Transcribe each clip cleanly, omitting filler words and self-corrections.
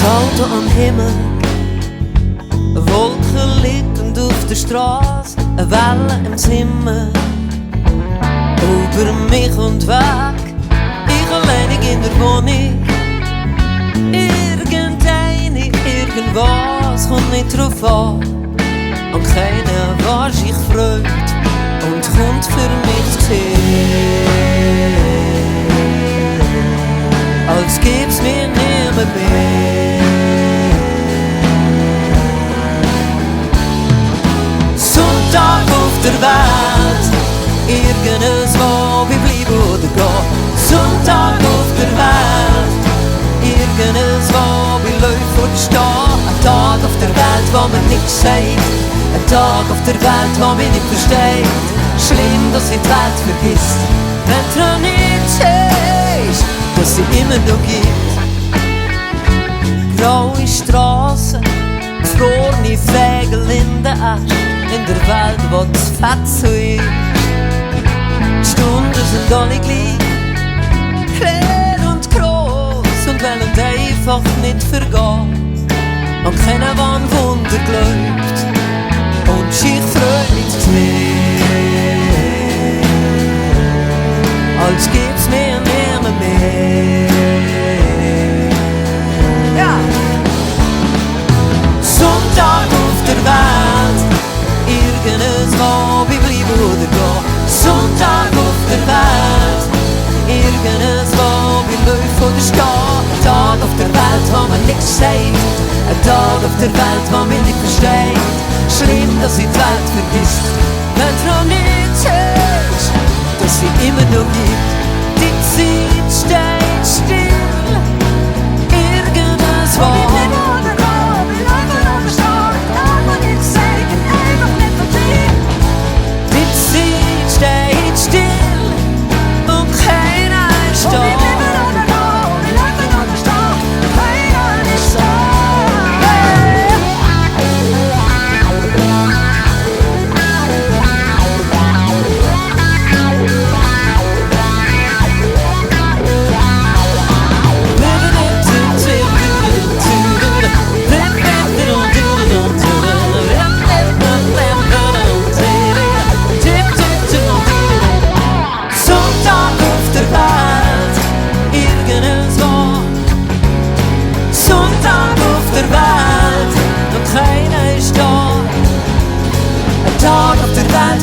Auto am Himmel, eine Wolke liegend auf der Straße, eine Welle im Zimmer, über mich und weg, ich alleinig in der Wohnung. Irgendeine, irgendwas kommt nicht drauf an, und keiner, was sich freut und kommt für mich zu sehen, als gibt's mir niemand mehr. Sonntag auf der Welt, irgendwo wie bleiben oder gehen. Sonntag auf der Welt, irgendwo wie läuft oder stehen. Ein Tag auf der Welt, wo man nichts sagt, ein Tag auf der Welt, wo man nicht versteht. Schlimm, dass sie die Welt vergisst, wenn du nicht siehst, dass sie immer noch gibt. Graue Strassen, gefrorene Vögel in der Asche, in der Welt, wo das Fett so ist. Die Stunden sind alle gleich, klein und gross, und wollen einfach nicht vergehen. Und keiner, der an Wunder glaubt, und sich freut nicht mehr, als gibt's mir niemand mehr. Ja! Sonntag auf der Welt, irgendwo wie bleiben oder gehen. Sonntag auf der Welt, irgendwo wie läuft oder stehen. Ein Tag auf der Welt, wo man nichts sagt, ein Tag auf der Welt, wo man nicht versteht. Schlimm, dass sie die Welt vergisst, wenn du nicht siehst, dass sie immer noch gibt. Die Zeit steht still, irgendwo.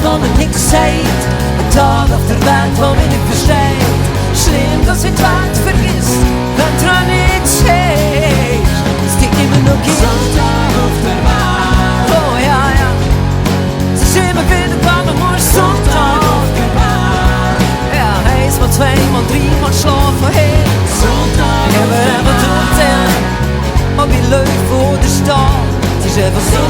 Wo man nichts sagt, ein Tag auf der Welt, wo man nicht versteht. Schlimm, dass sie die Welt vergisst, wenn du nicht siehst, dass die immer noch gibt. Sonntag auf der Welt, oh ja, ja. Es ist immer wieder klar, man muss Sonntag auf der Welt. Ja, eins mal, zwei mal, drei mal schlafen, hey. Sonntag auf der Welt. Ja, wir haben dort, ob ich läuft oder steht. Es ist einfach so